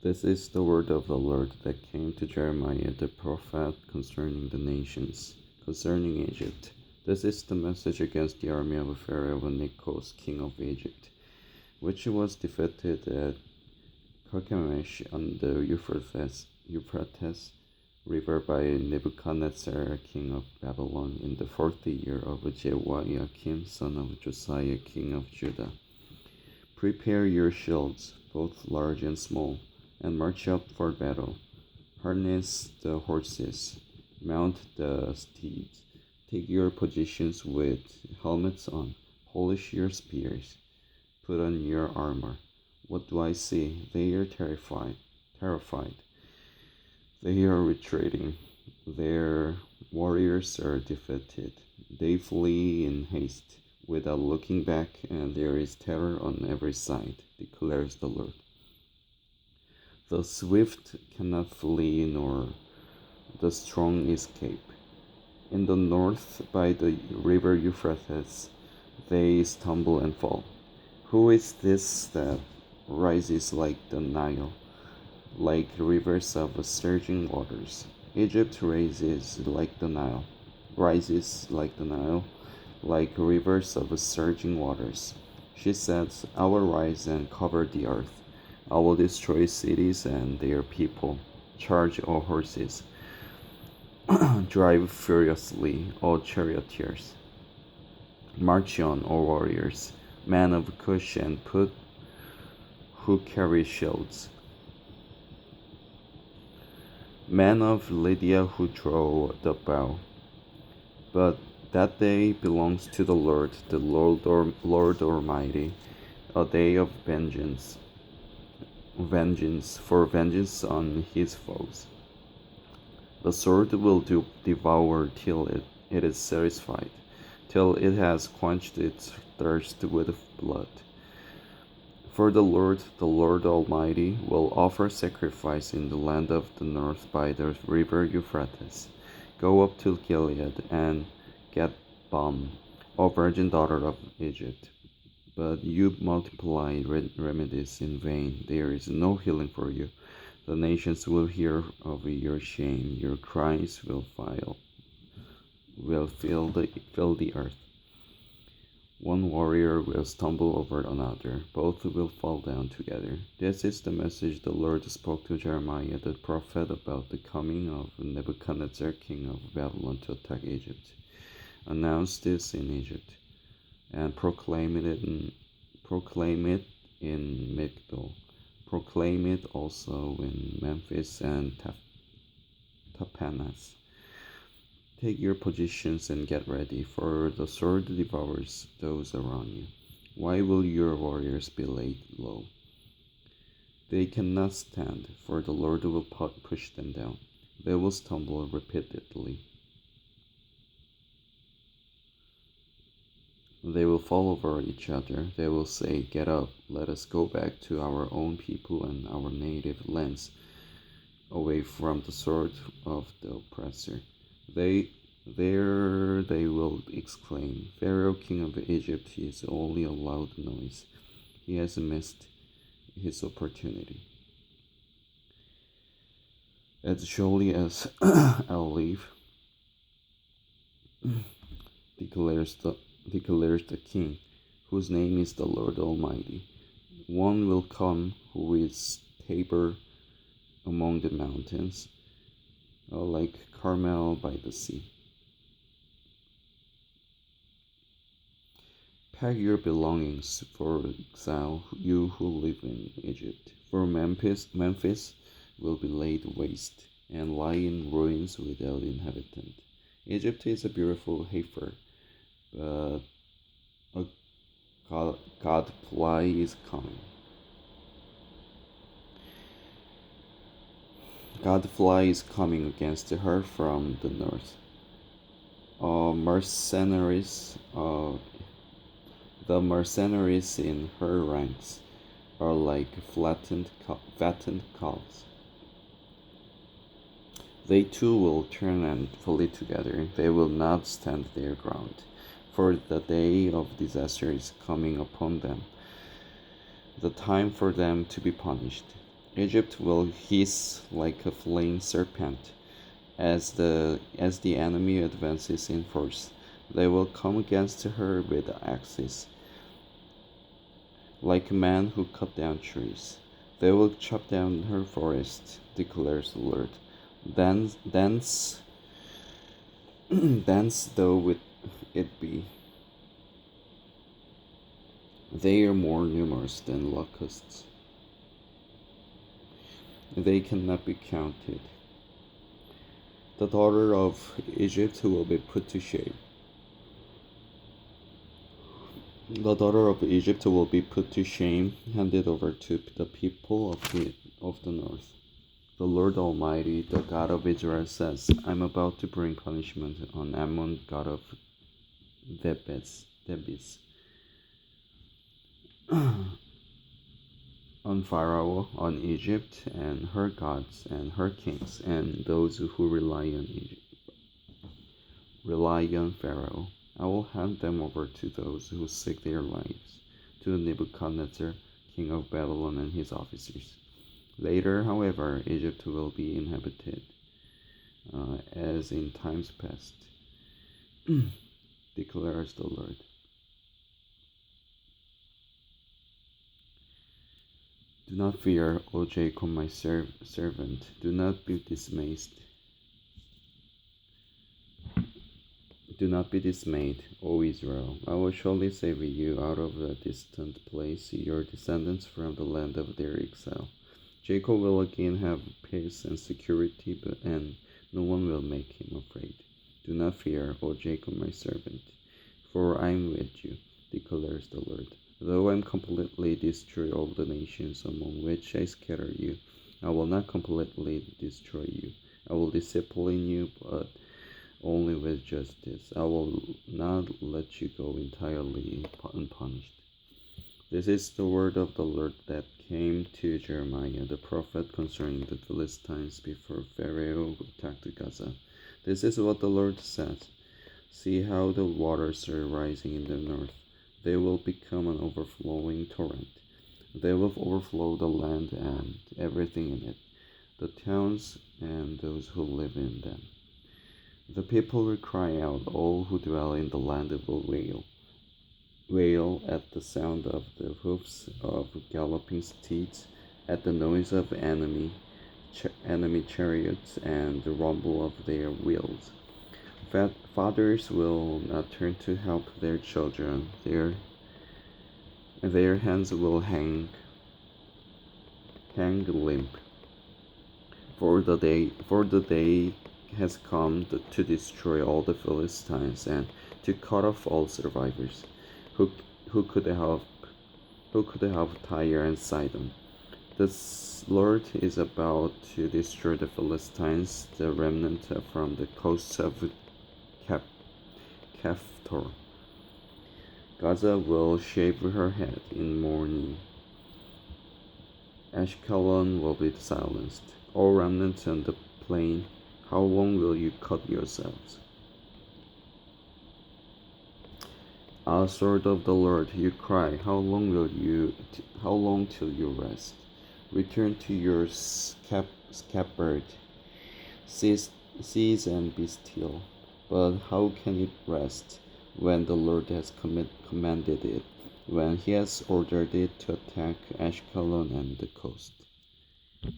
This is the word of the Lord that came to Jeremiah the prophet concerning the nations, concerning Egypt. This is the message against the army of Pharaoh Necho, king of Egypt, which was defeated at Carchemish on the Euphrates River by Nebuchadnezzar, king of Babylon, in the 40th year of Jehoiakim, son of Josiah, king of Judah. Prepare your shields, both large and small, and march out for battle. Harness the horses, mount the steeds, take your positions with helmets on, polish your spears, put on your armor. What do I see? They are terrified. They are retreating. Their warriors are defeated. They flee in haste, without looking back, and there is terror on every side, declares the Lord. The swift cannot flee, nor the strong escape. In the north, by the river Euphrates, they stumble and fall. Who is this that rises like the Nile, like rivers of surging waters? Egypt rises like the Nile, like rivers of surging waters. She says, I will rise and cover the earth. I will destroy cities and their people. Charge, O horses. Drive furiously, O charioteers. March on, O warriors, men of Cush and Put, who carry shields. Men of Lydia who draw the bow. But that day belongs to the Lord Lord Almighty, a day of vengeance on his foes. The sword will devour till it is satisfied, till it has quenched its thirst with blood. For the Lord Almighty, will offer sacrifice in the land of the north by the river Euphrates. Go up to Gilead and get balm, O virgin daughter of Egypt. But you multiply remedies in vain. There is no healing for you. The nations will hear of your shame. Your cries will fill the earth. One warrior will stumble over another. Both will fall down together. This is the message the Lord spoke to Jeremiah the prophet about the coming of Nebuchadnezzar, king of Babylon, to attack Egypt. Announce this in Egypt, and proclaim it in Migdol. Proclaim it also in Memphis and Tapanas. Take your positions and get ready, for the sword devours those around you. Why will your warriors be laid low? They cannot stand, for the Lord will push them down. They will stumble repeatedly. They will fall over each other. They will say, Get up, let us go back to our own people and our native lands, away from the sword of the oppressor. There they will exclaim, Pharaoh, king of Egypt, is only a loud noise. He has missed his opportunity. As surely as I'll live, declares the king, whose name is the Lord Almighty. One will come who is Tabor among the mountains, like Carmel by the sea. Pack your belongings for exile, you who live in Egypt, for Memphis will be laid waste and lie in ruins without inhabitant. Egypt is a beautiful heifer, but a gadfly is coming. Gadfly is coming against her from the north. The mercenaries in her ranks are like fattened calves. They too will turn and flee together. They will not stand their ground, for the day of disaster is coming upon them, the time for them to be punished. Egypt will hiss like a flaying serpent as the enemy advances in force. They will come against her with axes, like men who cut down trees. They will chop down her forest, declares the Lord. Dense, dense though it be, they are more numerous than locusts. They cannot be counted. The daughter of Egypt will be put to shame. The daughter of Egypt will be put to shame, handed over to the people of the north. The Lord Almighty, the God of Israel, says, I am about to bring punishment on Ammon, god of Thebes, on Pharaoh, on Egypt, and her gods, and her kings, and those who rely on Pharaoh. I will hand them over to those who seek their lives, to Nebuchadnezzar, king of Babylon, and his officers. Later, however, Egypt will be inhabited, as in times past, declares the Lord. Do not fear, O Jacob, my servant. Do not be dismayed. Do not be dismayed, O Israel. I will surely save you out of a distant place, your descendants from the land of their exile. Jacob will again have peace and security, and no one will make him afraid. Do not fear, O Jacob, my servant, for I am with you, declares the Lord. Though I am completely destroy all the nations among which I scatter you, I will not completely destroy you. I will discipline you, but only with justice. I will not let you go entirely unpunished. This is the word of the Lord that came to Jeremiah the prophet concerning the Philistines before Pharaoh attacked Gaza. This is what the Lord says. See how the waters are rising in the north. They will become an overflowing torrent. They will overflow the land and everything in it, the towns and those who live in them. The people will cry out, all who dwell in the land will wail at the sound of the hoofs of galloping steeds, at the noise of enemy chariots and the rumble of their wheels. Fathers will not turn to help their children. Their hands will hang limp. For the day has come to destroy all the Philistines and to cut off all survivors. Who could help Tyre and Sidon? The Lord is about to destroy the Philistines, the remnant from the coasts of Caphtor. Gaza will shave her head in mourning. Ashkelon will be silenced. All remnants on the plain, how long will you cut yourselves? Ah, sword of the Lord, you cry, how long till you rest? Return to your scabbard. Cease and be still. But how can it rest when the Lord has commanded it, when he has ordered it to attack Ashkelon and the coast?